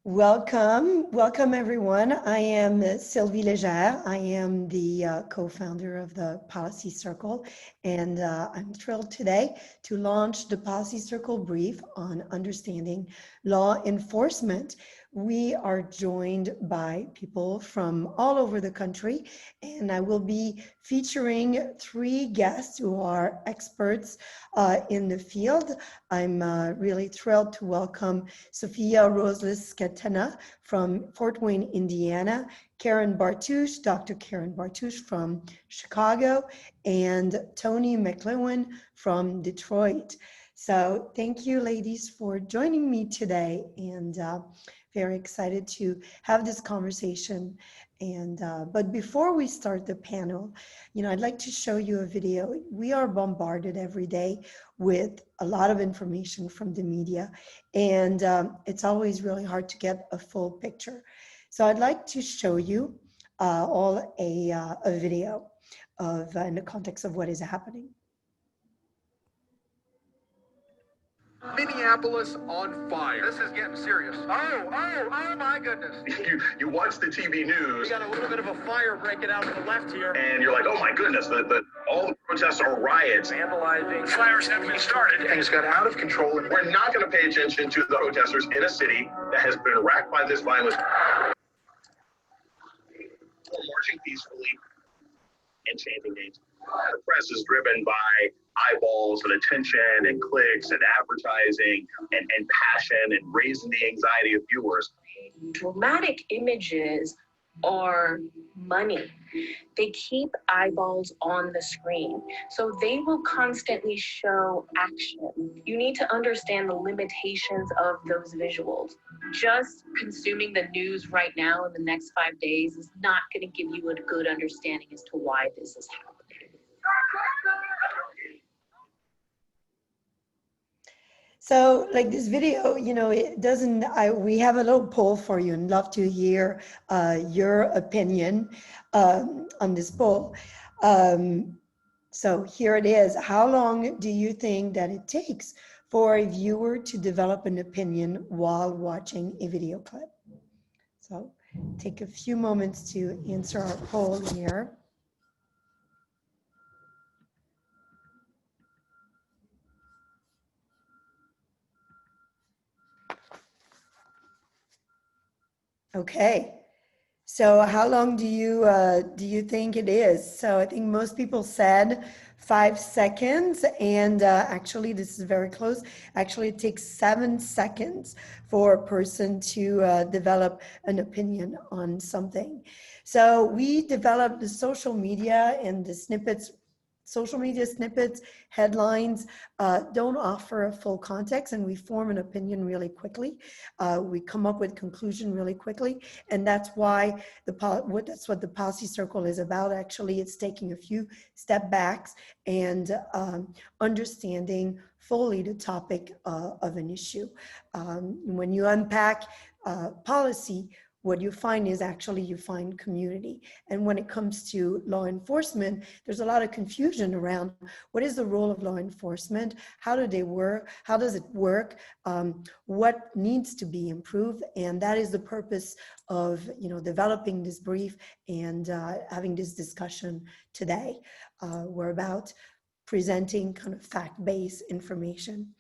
Welcome everyone. I am Sylvie Legere. I am the co-founder of the Policy Circle, and I'm thrilled today to launch the Policy Circle brief on understanding law enforcement. We are joined by people from all over the country, and I will be featuring three guests who are experts in the field. I'm really thrilled to welcome Sofia Rosales-Scantena from Fort Wayne, Indiana, Dr. Karen Bartuch from Chicago, and Toni McIlwain from Detroit. So thank you, ladies, for joining me today, and very excited to have this conversation. And but before we start the panel, I'd like to show you a video. We are bombarded every day with a lot of information from the media, and it's always really hard to get a full picture. So I'd like to show you all a video of in the context of what is happening. Minneapolis on fire. This is getting serious. Oh my goodness. You watch the TV news. We got a little bit of a fire breaking out to the left here. And you're like, oh my goodness, all the protests are riots. Vandalizing. Fires have been started. Things got out of control. And we're not going to pay attention to the protesters in a city that has been racked by this violence. We're marching peacefully and chanting names. The press is driven by eyeballs and attention and clicks and advertising and passion and raising the anxiety of viewers. Dramatic images are money. They keep eyeballs on the screen, so they will constantly show action. You need to understand the limitations of those visuals. Just consuming the news right now in the next 5 days is not going to give you a good understanding as to why this is happening. So like this video, it doesn't, we have a little poll for you and love to hear your opinion on this poll. So here it is. How long do you think that it takes for a viewer to develop an opinion while watching a video clip? So take a few moments to answer our poll here. Okay, so how long do you think it is? So I think most people said 5 seconds, and actually this is very close. Actually, it takes 7 seconds for a person to develop an opinion on something. So we developed the social media and the snippets. Social media snippets, headlines don't offer a full context, and we form an opinion really quickly. We come up with conclusion really quickly, and that's why that's what the Policy Circle is about. Actually, it's taking a few step backs and understanding fully the topic of an issue. When you unpack policy, what you find is actually you find community. And when it comes to law enforcement, there's a lot of confusion around what is the role of law enforcement, how do they work, how does it work, what needs to be improved, and that is the purpose of developing this brief and having this discussion today. We're about presenting kind of fact-based information.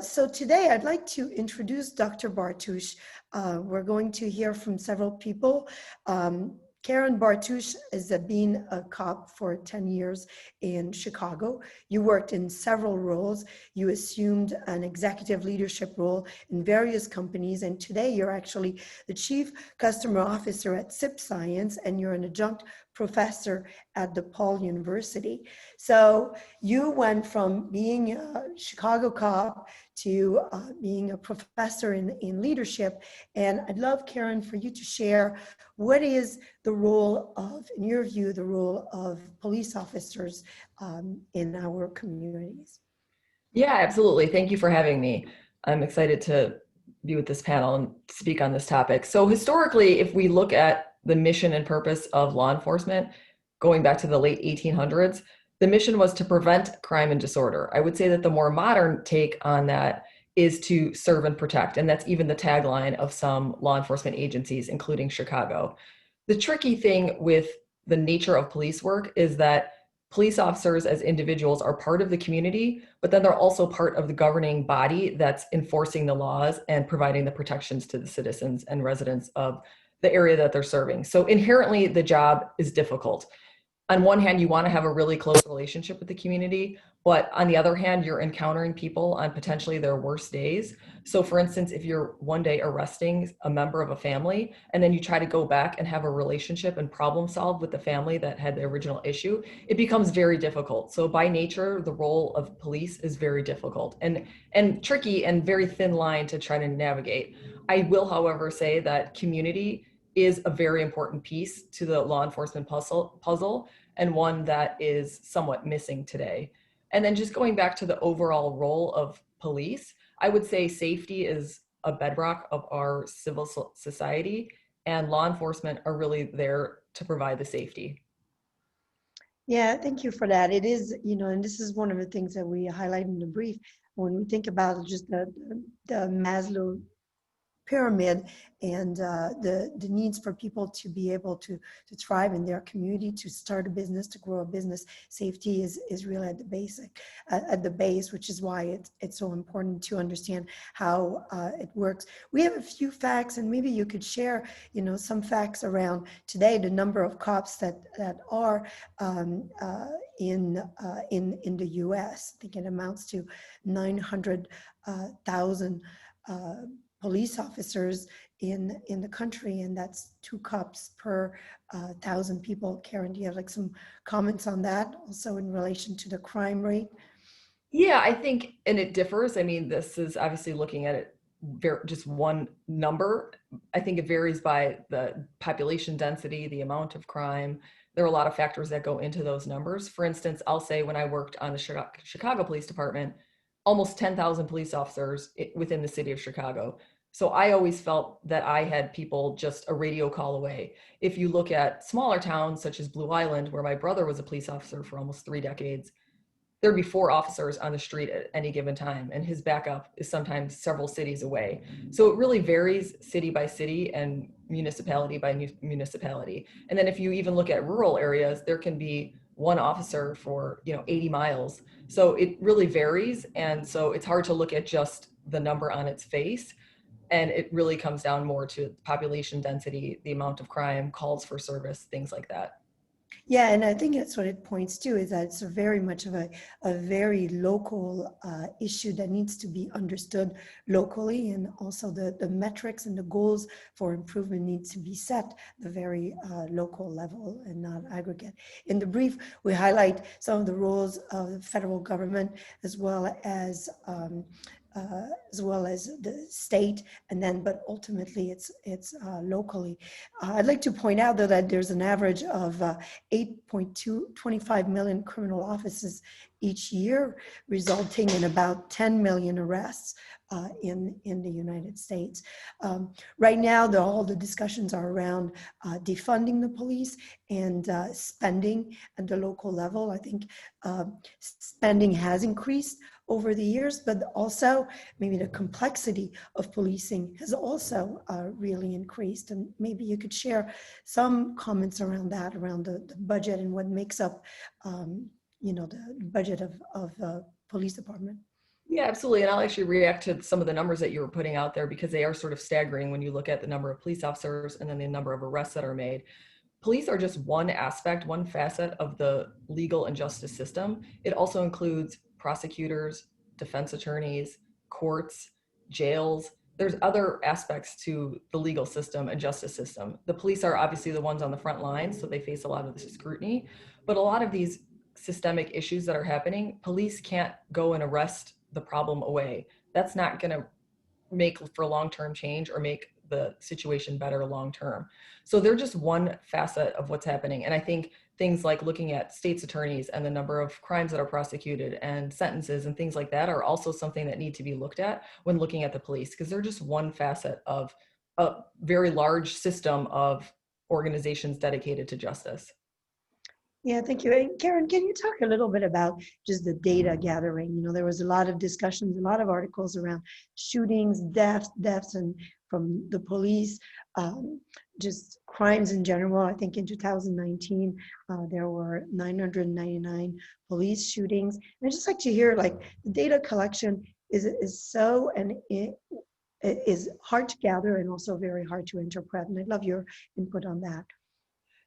So today I'd like to introduce Dr. Bartuch. We're going to hear from several people. Karen Bartuch has been a cop for 10 years in Chicago. You worked in several roles. You assumed an executive leadership role in various companies, and today you're actually the chief customer officer at SIP Science, and you're an adjunct professor at DePaul University. So you went from being a Chicago cop to being a professor in leadership. And I'd love, Karen, for you to share what is the role of, in your view, the role of police officers in our communities? Yeah, absolutely. Thank you for having me. I'm excited to be with this panel and speak on this topic. So historically, if we look at the mission and purpose of law enforcement, going back to the late 1800s, the mission was to prevent crime and disorder. I would say that the more modern take on that is to serve and protect. And that's even the tagline of some law enforcement agencies, including Chicago. The tricky thing with the nature of police work is that police officers as individuals are part of the community, but then they're also part of the governing body that's enforcing the laws and providing the protections to the citizens and residents of the area that they're serving. So inherently, the job is difficult. On one hand, you want to have a really close relationship with the community, but on the other hand, you're encountering people on potentially their worst days. So for instance, if you're one day arresting a member of a family and then you try to go back and have a relationship and problem solve with the family that had the original issue, it becomes very difficult. So by nature, the role of police is very difficult and tricky and very thin line to try to navigate. I will, however, say that community is a very important piece to the law enforcement puzzle and one that is somewhat missing today. And then just going back to the overall role of police, I would say safety is a bedrock of our civil society, and law enforcement are really there to provide the safety. Yeah, thank you for that. It is, and this is one of the things that we highlight in the brief when we think about just the Maslow pyramid and the needs for people to be able to thrive in their community, to start a business, to grow a business. Safety is really at the basic, at the base, which is why it's so important to understand how it works. We have a few facts, and maybe you could share, some facts around today, the number of cops that are in the U.S. I think it amounts to 900,000 police officers in the country, and that's 2 cops per 1,000 people. Karen, do you have like some comments on that also in relation to the crime rate? Yeah, I think, and it differs. I mean, this is obviously looking at it just one number. I think it varies by the population density, the amount of crime. There are a lot of factors that go into those numbers. For instance, I'll say when I worked on the Chicago Police Department, almost 10,000 police officers within the city of Chicago. So I always felt that I had people just a radio call away. If you look at smaller towns such as Blue Island, where my brother was a police officer for almost 3 decades, there'd be 4 officers on the street at any given time, and his backup is sometimes several cities away. So it really varies city by city and municipality by municipality. And then if you even look at rural areas, there can be 1 officer for 80 miles. So it really varies, and so it's hard to look at just the number on its face. And it really comes down more to population density, the amount of crime, calls for service, things like that. Yeah, and I think that's what it points to, is that it's a very much of a very local issue that needs to be understood locally, and also the metrics and the goals for improvement needs to be set the very local level and not aggregate. In the brief, we highlight some of the roles of the federal government as well as the state, and then, but ultimately it's locally. I'd like to point out though that there's an average of 8.25 million criminal offenses each year, resulting in about 10 million arrests in the United States. Right now, all the discussions are around defunding the police and spending at the local level. I think spending has increased over the years, but also maybe the complexity of policing has also really increased. And maybe you could share some comments around that, around the budget and what makes up, the budget of the police department. Yeah, absolutely. And I'll actually react to some of the numbers that you were putting out there, because they are sort of staggering when you look at the number of police officers and then the number of arrests that are made. Police are just one aspect, one facet of the legal and justice system. It also includes prosecutors, defense attorneys, courts, jails. There's other aspects to the legal system and justice system. The police are obviously the ones on the front lines, so they face a lot of this scrutiny. But a lot of these systemic issues that are happening, police can't go and arrest the problem away. That's not going to make for long-term change or make the situation better long-term. So they're just one facet of what's happening. And I think things like looking at state's attorneys and the number of crimes that are prosecuted and sentences and things like that are also something that need to be looked at when looking at the police, because they're just one facet of a very large system of organizations dedicated to justice. Yeah, thank you. And Karen, can you talk a little bit about just the data gathering? You know, there was a lot of discussions, a lot of articles around shootings, deaths, and from the police, um, just crimes in general. I think in 2019, there were 999 police shootings. And I'd just like to hear, like, the data collection is so, and it is hard to gather and also very hard to interpret. And I'd love your input on that.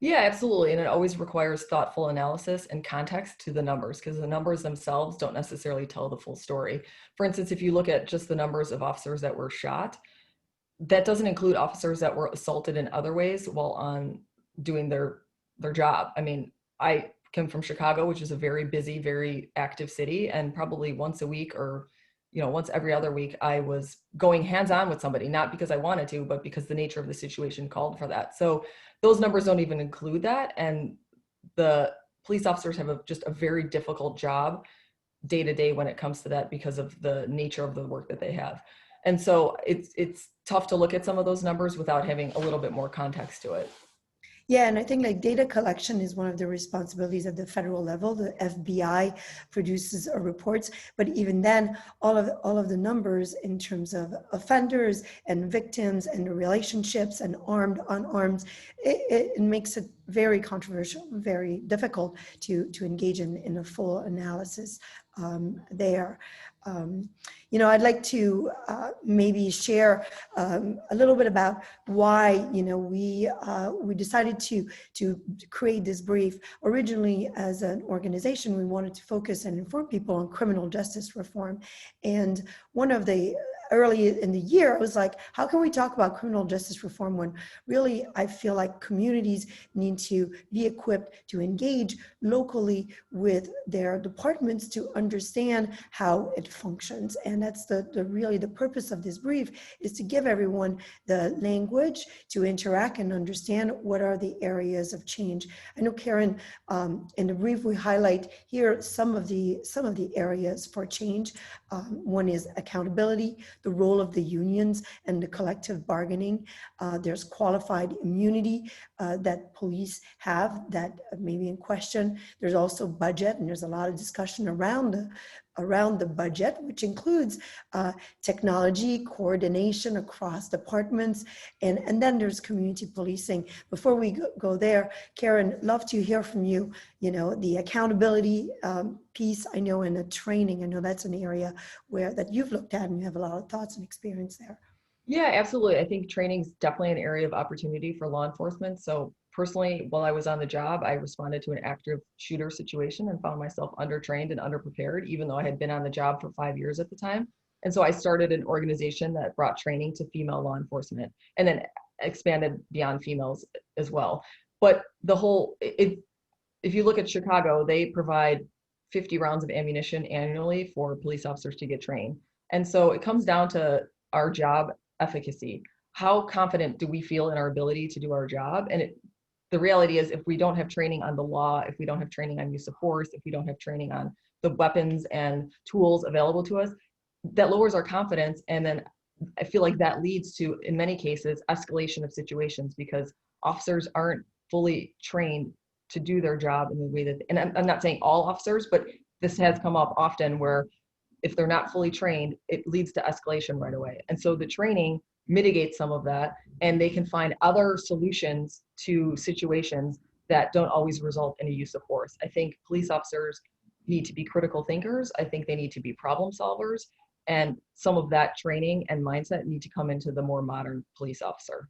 Yeah, absolutely. And it always requires thoughtful analysis and context to the numbers because the numbers themselves don't necessarily tell the full story. For instance, if you look at just the numbers of officers that were shot, that doesn't include officers that were assaulted in other ways while on doing their job. I mean, I come from Chicago, which is a very busy, very active city, and probably once a week or once every other week, I was going hands-on with somebody, not because I wanted to, but because the nature of the situation called for that. So those numbers don't even include that. And the police officers have just a very difficult job day to day when it comes to that because of the nature of the work that they have. And so it's tough to look at some of those numbers without having a little bit more context to it. Yeah, and I think like data collection is one of the responsibilities at the federal level. The FBI produces reports, but even then, all of the numbers in terms of offenders and victims and the relationships and armed, unarmed, it makes it very controversial, very difficult to engage in a full analysis there. Um, I'd like to maybe share a little bit about why we decided to create this brief. Originally, as an organization, we wanted to focus and inform people on criminal justice reform, and one of the early in the year, I was like, how can we talk about criminal justice reform when really I feel like communities need to be equipped to engage locally with their departments to understand how it functions. And that's really the purpose of this brief, is to give everyone the language to interact and understand what are the areas of change. I know, Karen, in the brief we highlight here some of the areas for change. One is accountability, the role of the unions and the collective bargaining. There's qualified immunity that police have that may be in question. There's also budget, and there's a lot of discussion around the budget, which includes technology, coordination across departments, and then there's community policing. Before we go there, Karen, love to hear from you. The accountability piece, I know, and the training, I know that's an area that you've looked at and you have a lot of thoughts and experience there. Yeah, absolutely. I think training is definitely an area of opportunity for law enforcement. So personally, while I was on the job, I responded to an active shooter situation and found myself undertrained and underprepared, even though I had been on the job for 5 years at the time. And so I started an organization that brought training to female law enforcement and then expanded beyond females as well. But if you look at Chicago, they provide 50 rounds of ammunition annually for police officers to get trained. And so it comes down to our job efficacy. How confident do we feel in our ability to do our job? And the reality is, if we don't have training on the law, if we don't have training on use of force, if we don't have training on the weapons and tools available to us, that lowers our confidence. And then I feel like that leads to, in many cases, escalation of situations because officers aren't fully trained to do their job in the way that, and I'm not saying all officers, but this has come up often where if they're not fully trained, it leads to escalation right away. And so the training mitigates some of that, and they can find other solutions to situations that don't always result in a use of force. I think police officers need to be critical thinkers. I think they need to be problem solvers. And some of that training and mindset need to come into the more modern police officer.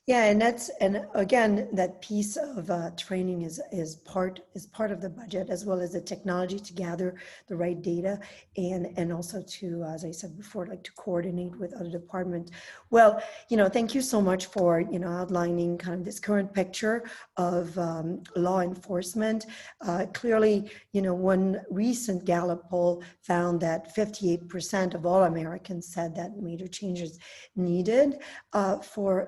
Yeah, and again, that piece of training is part of the budget, as well as the technology to gather the right data and also to, as I said before, like to coordinate with other departments. Well, thank you so much for outlining kind of this current picture of law enforcement. Clearly, one recent Gallup poll found that 58% of all Americans said that major changes needed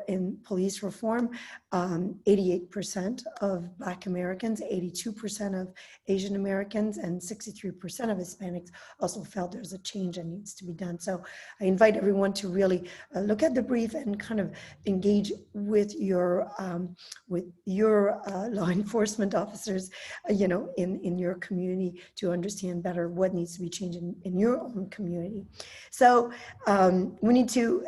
in police police reform, 88% of Black Americans, 82% of Asian Americans, and 63% of Hispanics also felt there's a change that needs to be done. So I invite everyone to really look at the brief and kind of engage with your law enforcement officers, in your community to understand better what needs to be changed in your own community. So we need to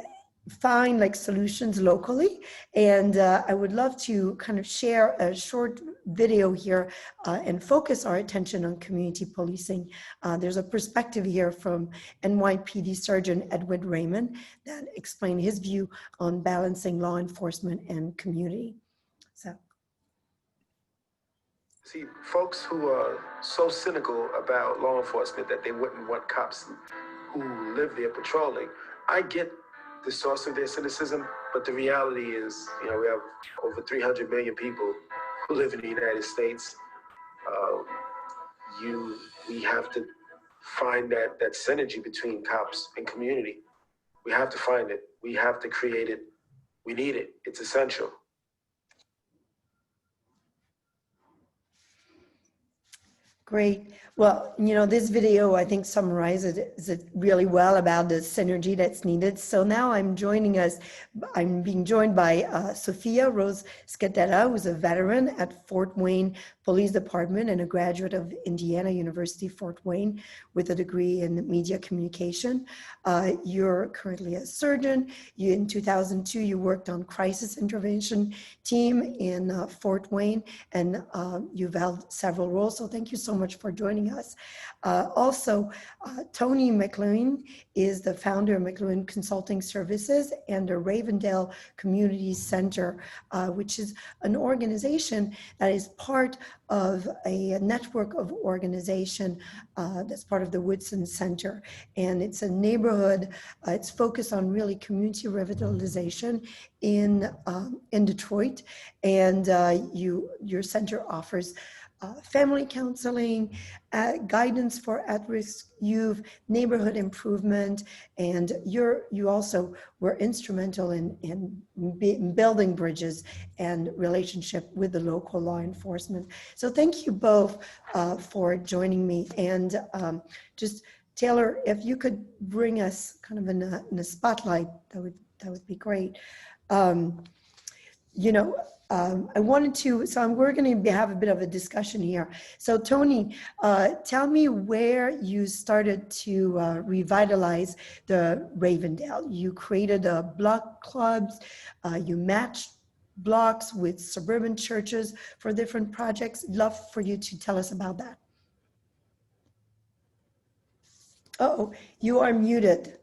find like solutions locally, and I would love to kind of share a short video here and focus our attention on community policing. There's a perspective here from NYPD Sergeant Edward Raymond that explained his view on balancing law enforcement and community. So. See, folks who are so cynical about law enforcement that they wouldn't want cops who live there patrolling, I get the source of their cynicism, but the reality is, we have over 300 million people who live in the United States. We have to find that synergy between cops and community. We have to find it. We have to create it. We need it. It's essential. Great. Well, this video, I think, summarizes it really well about the synergy that's needed. So now I'm being joined by Sofia Rosales-Scantena, who's a veteran at Fort Wayne Police Department and a graduate of Indiana University, Fort Wayne, with a degree in media communication. You're currently a surgeon. In 2002, you worked on crisis intervention team in Fort Wayne, and you've held several roles. So thank you so much for joining us. Also, Toni McIlwain is the founder of McIlwain Consulting Services and the Ravendale Community Center, which is an organization that is part of a network of organization that's part of the Woodson Center. And it's a neighborhood, it's focused on really community revitalization in Detroit. And your center offers family counseling, guidance for at-risk youth, neighborhood improvement, and you also were instrumental in building bridges and relationship with the local law enforcement. So thank you both for joining me. And just Taylor, if you could bring us kind of in a spotlight, that would be great. We're going to have a bit of a discussion here. So Toni, tell me where you started to revitalize the Ravendale. You created block clubs, you matched blocks with suburban churches for different projects. Love for you to tell us about that. Uh-oh, you are muted.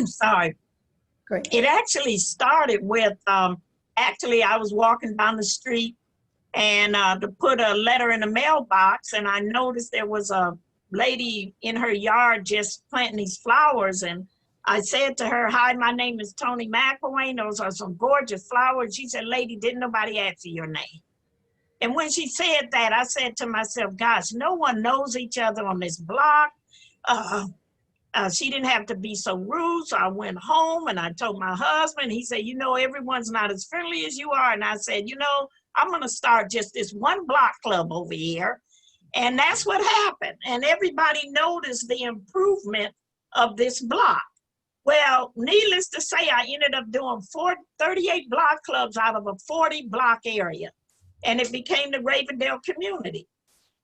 Sorry. Great. It actually started with, I was walking down the street and to put a letter in the mailbox, and I noticed there was a lady in her yard just planting these flowers. And I said to her, "Hi, my name is Toni McIlwain. Those are some gorgeous flowers." She said, "Lady, didn't nobody ask you your name?" And when she said that, I said to myself, gosh, no one knows each other on this block. She didn't have to be so rude. So I went home and I told my husband. He said, everyone's not as friendly as you are. And I said, I'm going to start just this one block club over here. And that's what happened. And everybody noticed the improvement of this block. Well, needless to say, I ended up doing 38 block clubs out of a 40 block area. And it became the Ravendale community.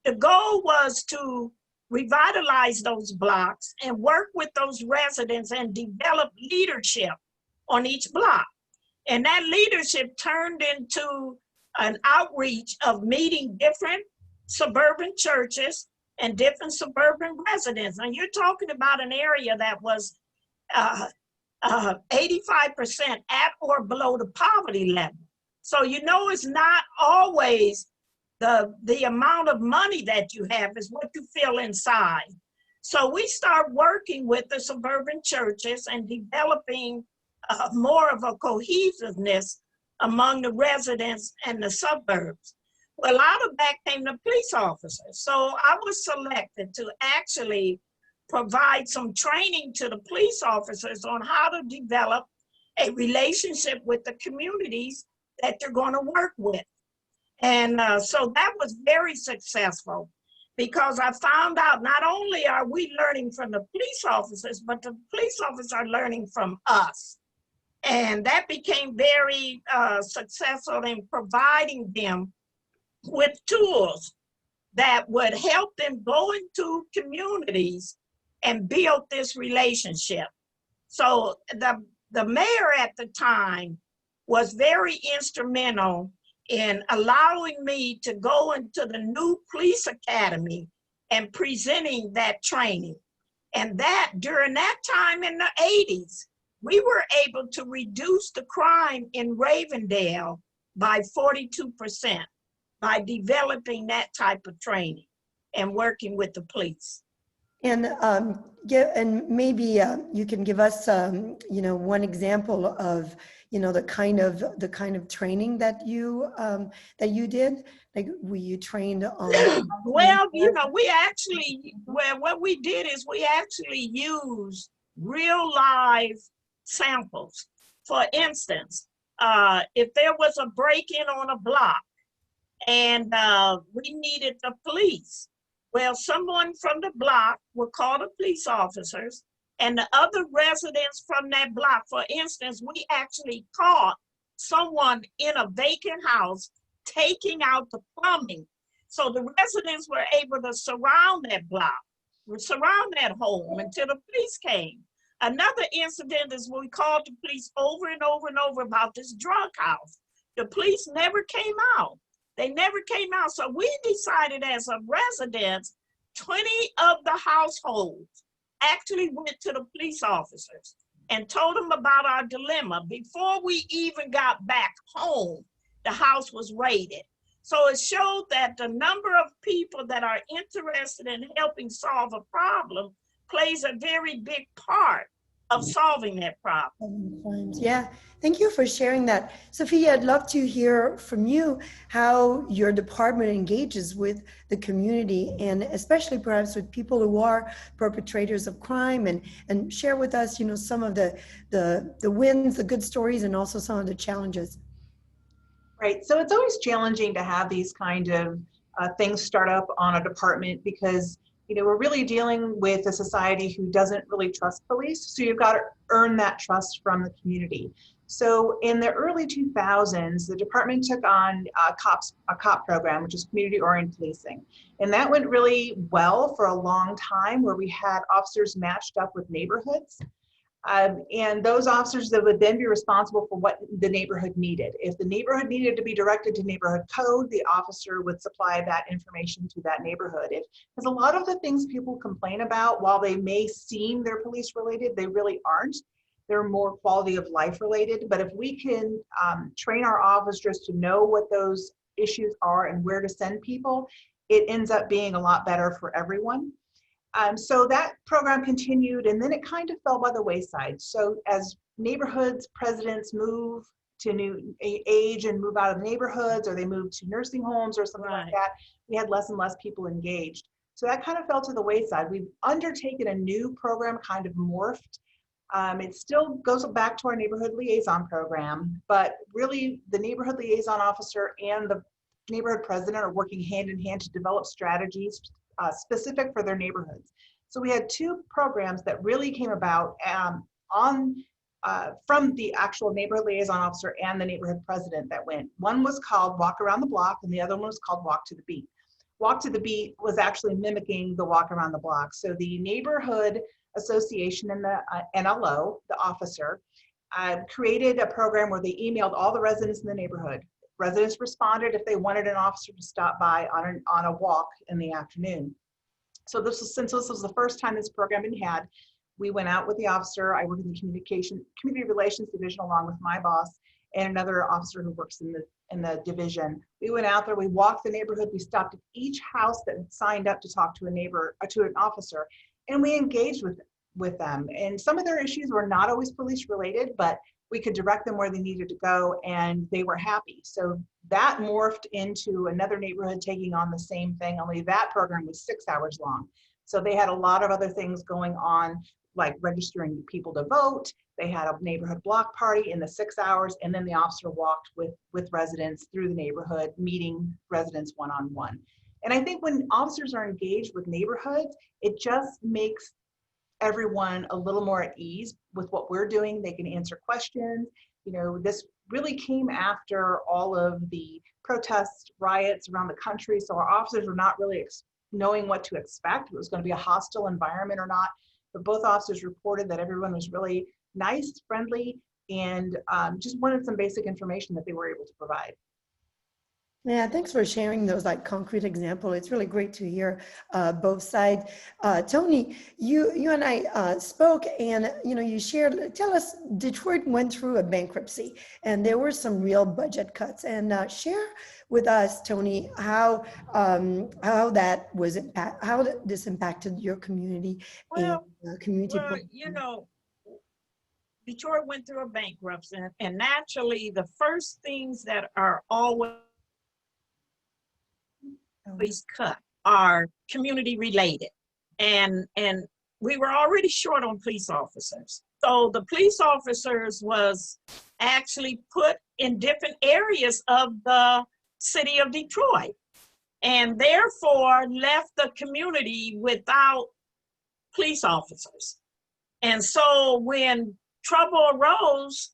The goal was to revitalize those blocks and work with those residents and develop leadership on each block. And that leadership turned into an outreach of meeting different suburban churches and different suburban residents. And you're talking about an area that was 85% at or below the poverty level. So it's not always the amount of money that you have is what you feel inside. So we start working with the suburban churches and developing more of a cohesiveness among the residents and the suburbs. Well, out of that came the police officers. So I was selected to actually provide some training to the police officers on how to develop a relationship with the communities that they're going to work with. And so that was very successful, because I found out not only are we learning from the police officers, but the police officers are learning from us. And that became very successful in providing them with tools that would help them go into communities and build this relationship. So the mayor at the time was very instrumental in allowing me to go into the new police academy and presenting that training. And that during that time in the 80s, we were able to reduce the crime in Ravendale by 42% by developing that type of training and working with the police. And maybe you can give us, one example of, the kind of training that you did. Like, were you trained on? Well, what we did is we actually used real live samples. For instance, if there was a break-in on a block and we needed the police, well, someone from the block would call the police officers, and the other residents from that block. For instance, we actually caught someone in a vacant house taking out the plumbing. So the residents were able to surround that block, surround that home until the police came. Another incident is we called the police over and over and over about this drug house. The police never came out. They never came out. So we decided as a residents, 20 of the households actually went to the police officers and told them about our dilemma. Before we even got back home, the house was raided. So it showed that the number of people that are interested in helping solve a problem plays a very big part of solving that problem. Yeah, thank you for sharing that. Sophia, I'd love to hear from you how your department engages with the community, and especially perhaps with people who are perpetrators of crime, and share with us, some of the wins, the good stories, and also some of the challenges. Right, so it's always challenging to have these kind of things start up on a department, because we're really dealing with a society who doesn't really trust police. So you've got to earn that trust from the community. So in the early 2000s, the department took on a COP program, which is community-oriented policing. And that went really well for a long time, where we had officers matched up with neighborhoods. And those officers that would then be responsible for what the neighborhood needed. If the neighborhood needed to be directed to neighborhood code, the officer would supply that information to that neighborhood. Because a lot of the things people complain about, while they may seem they're police related, they really aren't. They're more quality of life related. But if we can train our officers to know what those issues are and where to send people, it ends up being a lot better for everyone. So that program continued, and then it kind of fell by the wayside. So as neighborhoods presidents move to new age and move out of the neighborhoods, or they move to nursing homes or something like that, we had less and less people engaged. So that kind of fell to the wayside. We've undertaken a new program, kind of morphed. It still goes back to our neighborhood liaison program, but really the neighborhood liaison officer and the neighborhood president are working hand in hand to develop strategies specific for their neighborhoods. So we had two programs that really came about from the actual neighborhood liaison officer and the neighborhood president that went. One was called Walk Around the Block, and the other one was called Walk to the Beat. Walk to the Beat was actually mimicking the Walk Around the Block. So the neighborhood association and the NLO, the officer, created a program where they emailed all the residents in the neighborhood. Residents responded if they wanted an officer to stop by on a walk in the afternoon. So since this was the first time this program had been had, we went out with the officer. I work in the community relations division along with my boss and another officer who works in the division. We went out there, we walked the neighborhood, we stopped at each house that signed up to talk to an officer, and we engaged with them. And some of their issues were not always police related, but we could direct them where they needed to go, and they were happy. So that morphed into another neighborhood taking on the same thing, only that program was 6 hours long. So they had a lot of other things going on, like registering people to vote. They had a neighborhood block party in the 6 hours, and then the officer walked with residents through the neighborhood, meeting residents one-on-one. And I think when officers are engaged with neighborhoods, it just makes everyone a little more at ease with what we're doing. They can answer questions. You know, this really came after all of the protests, riots around the country. So our officers were not really knowing what to expect, if it was going to be a hostile environment or not. But both officers reported that everyone was really nice, friendly, and just wanted some basic information that they were able to provide. Yeah, thanks for sharing those like concrete example. It's really great to hear both sides. Toni, you and I spoke, and you shared. Tell us, Detroit went through a bankruptcy, and there were some real budget cuts. And share with us, Toni, how that was how this impacted your community and community. Detroit went through a bankruptcy, and naturally, the first things that are always cut are community related, and we were already short on police officers, so the police officers was actually put in different areas of the city of Detroit, and therefore left the community without police officers. And so when trouble arose,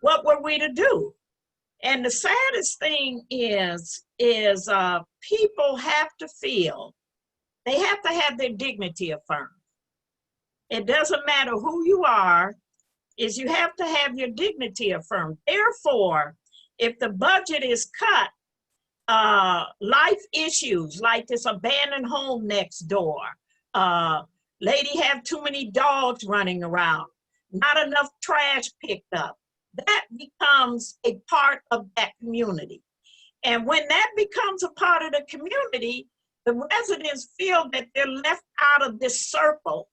what were we to do? And the saddest thing is people have to feel, they have to have their dignity affirmed. It doesn't matter who you are, is you have to have your dignity affirmed. Therefore, if the budget is cut, life issues like this abandoned home next door, lady have too many dogs running around, not enough trash picked up, that becomes a part of that community. And when that becomes a part of the community, the residents feel that they're left out of this circle.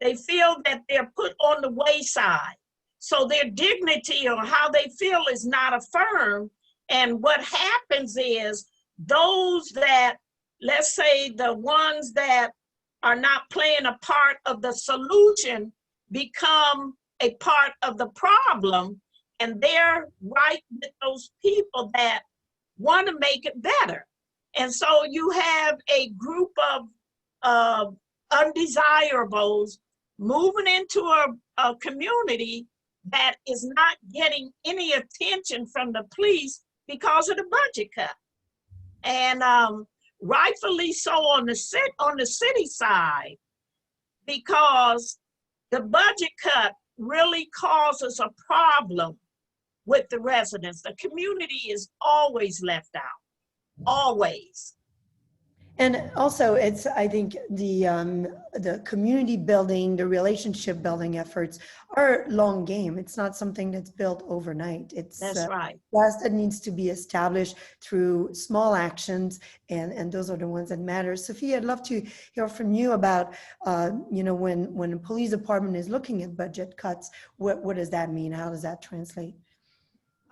They feel that they're put on the wayside. So their dignity or how they feel is not affirmed. And what happens is those that, let's say the ones that are not playing a part of the solution become a part of the problem. And they're right with those people that want to make it better. And so you have a group of undesirables moving into a community that is not getting any attention from the police because of the budget cut. And rightfully so on the city side, because the budget cut really causes a problem with the residents. The community is always left out, always. And also, it's, I think, the community building, the relationship building efforts are long game. It's not something that's built overnight. It's that's right. Trust that needs to be established through small actions, and those are the ones that matter. Sofia, I'd love to hear from you about, when a police department is looking at budget cuts, what does that mean? How does that translate?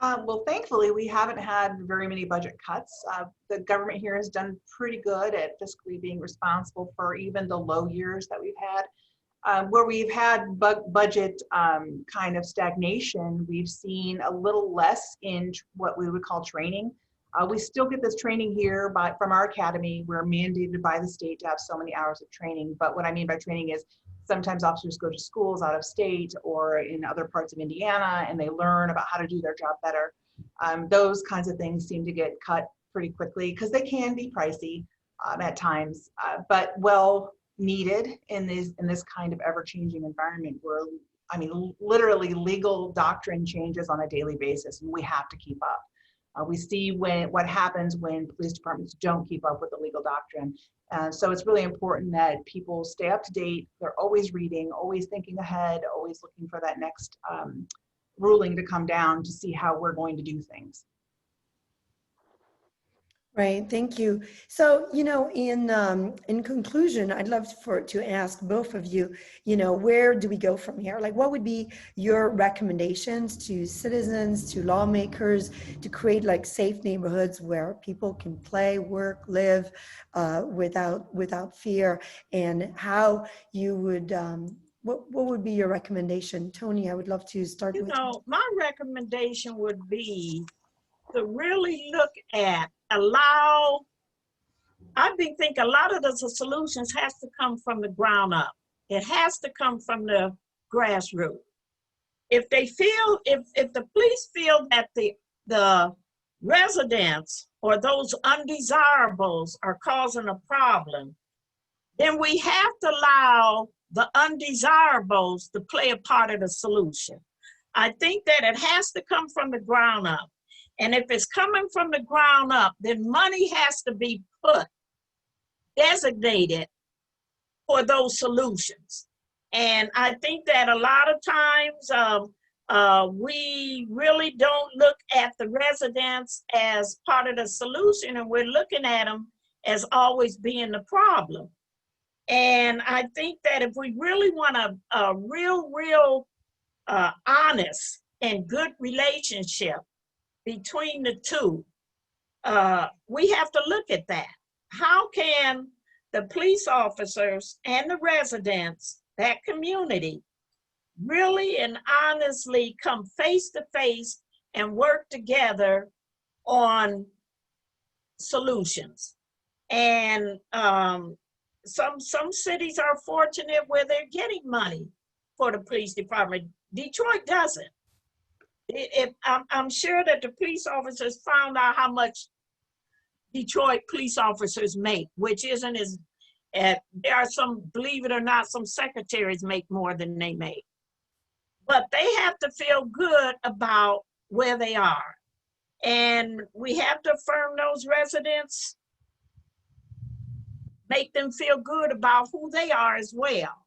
Well, thankfully, we haven't had very many budget cuts. The government here has done pretty good at fiscally being responsible for even the low years that we've had. Where we've had budget kind of stagnation, we've seen a little less in what we would call training. We still get this training here from our academy. We're mandated by the state to have so many hours of training. But what I mean by training is sometimes officers go to schools out of state or in other parts of Indiana, and they learn about how to do their job better. Those kinds of things seem to get cut pretty quickly because they can be pricey at times, but well needed in this kind of ever-changing environment where, I mean, literally legal doctrine changes on a daily basis, and we have to keep up. We see what happens when police departments don't keep up with the legal doctrine. So it's really important that people stay up to date. They're always reading, always thinking ahead, always looking for that next ruling to come down to see how we're going to do things. Right, thank you. So, in conclusion, I'd love to ask both of you, where do we go from here? Like, what would be your recommendations to citizens, to lawmakers, to create like safe neighborhoods where people can play, work, live without fear, and how you would, what would be your recommendation? Tony, I would love to start You with you. know, my recommendation would be to really look at, allow, think a lot of the solutions has to come from the ground up. It has to come from the grassroots. If they feel, if the police feel that the residents or those undesirables are causing a problem, then we have to allow the undesirables to play a part of the solution. I think that it has to come from the ground up. And if it's coming from the ground up, then money has to be designated for those solutions. And I think that a lot of times we really don't look at the residents as part of the solution, and we're looking at them as always being the problem. And I think that if we really want a real honest and good relationship between the two, we have to look at that. How can the police officers and the residents, that community, really and honestly come face to face and work together on solutions? And some cities are fortunate where they're getting money for the police department. Detroit doesn't. I'm sure that the police officers found out how much Detroit police officers make, which isn't as, there are some, believe it or not, some secretaries make more than they make. But they have to feel good about where they are. And we have to affirm those residents, make them feel good about who they are as well.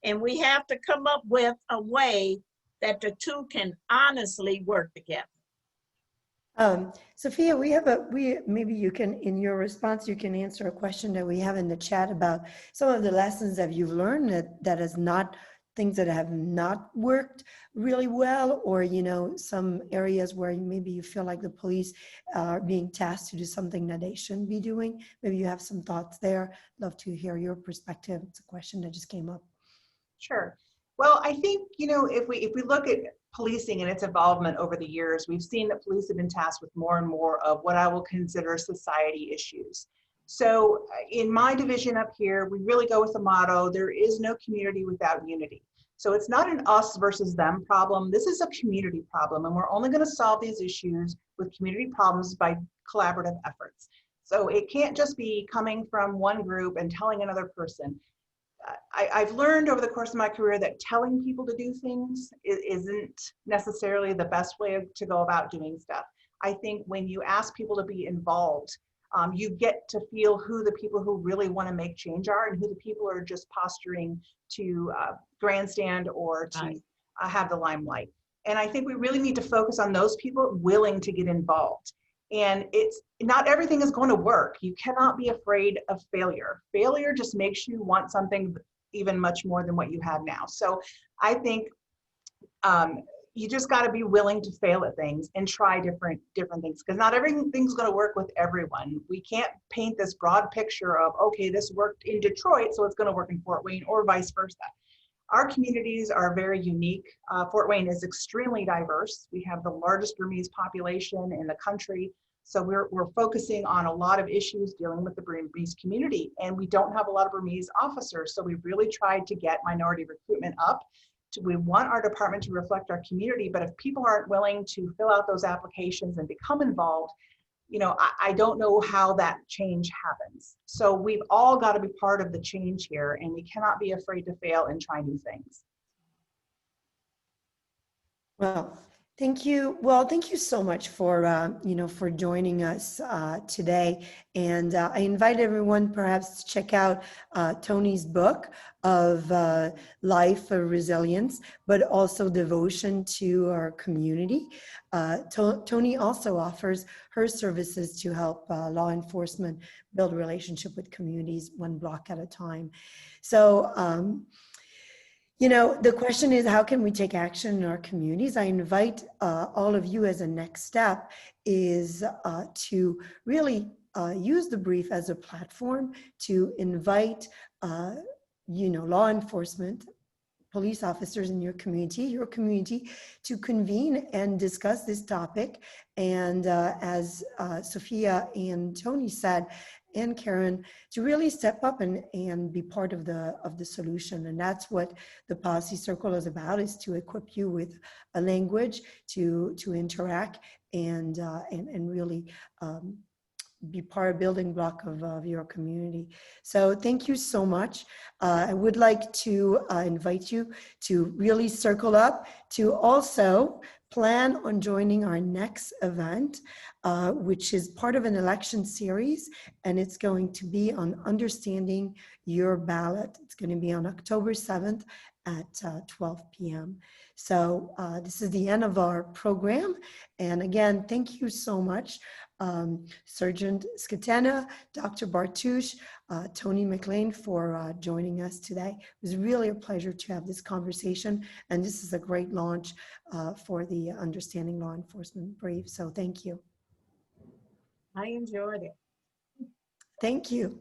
And we have to come up with a way that the two can honestly work together. Sofia, maybe you can, in your response, you can answer a question that we have in the chat about some of the lessons that you've learned that is not things that have not worked really well, or some areas where maybe you feel like the police are being tasked to do something that they shouldn't be doing. Maybe you have some thoughts there. Love to hear your perspective. It's a question that just came up. Sure. Well, I think, if we look at policing and its involvement over the years, we've seen that police have been tasked with more and more of what I will consider society issues. So in my division up here, we really go with the motto, there is no community without unity. So it's not an us versus them problem. This is a community problem, and we're only going to solve these issues with community problems by collaborative efforts. So it can't just be coming from one group and telling another person. I've learned over the course of my career that telling people to do things isn't necessarily the best way to go about doing stuff. I think when you ask people to be involved, you get to feel who the people who really want to make change are and who the people are just posturing to grandstand or to have the limelight. And I think we really need to focus on those people willing to get involved. And it's not everything is going to work. You cannot be afraid of failure. Failure just makes you want something even much more than what you have now. So I think you just got to be willing to fail at things and try different things, because not everything's going to work with everyone. We can't paint this broad picture of, okay, this worked in Detroit, so it's going to work in Fort Wayne, or vice versa. Our communities are very unique. Fort Wayne is extremely diverse. We have the largest Burmese population in the country. So we're focusing on a lot of issues dealing with the Burmese community, and we don't have a lot of Burmese officers. So we've really tried to get minority recruitment up. We want our department to reflect our community, but if people aren't willing to fill out those applications and become involved, I don't know how that change happens. So we've all got to be part of the change here, and we cannot be afraid to fail and try new things. Well, Thank you. Well, thank you so much for for joining us today. And I invite everyone perhaps to check out Tony's book of life of resilience, but also devotion to our community. Tony also offers her services to help law enforcement build a relationship with communities one block at a time. So. The question is, how can we take action in our communities? I invite all of you as a next step is to really use the brief as a platform to invite, law enforcement, police officers in your community to convene and discuss this topic. And as Sofia and Tony said, and Karen, to really step up and be part of the solution. And that's what the policy circle is about, is to equip you with a language to interact and really be part of building block of your community. So thank you so much. I would like to invite you to really circle up, to also plan on joining our next event, which is part of an election series, and it's going to be on understanding your ballot. It's going to be on October 7th at 12 p.m. So this is the end of our program. And again, thank you so much, Sergeant Scantena, Dr. Bartuch, Toni McIlwain, for joining us today. It was really a pleasure to have this conversation, and this is a great launch for the Understanding Law Enforcement brief. So thank you. I enjoyed it. Thank you.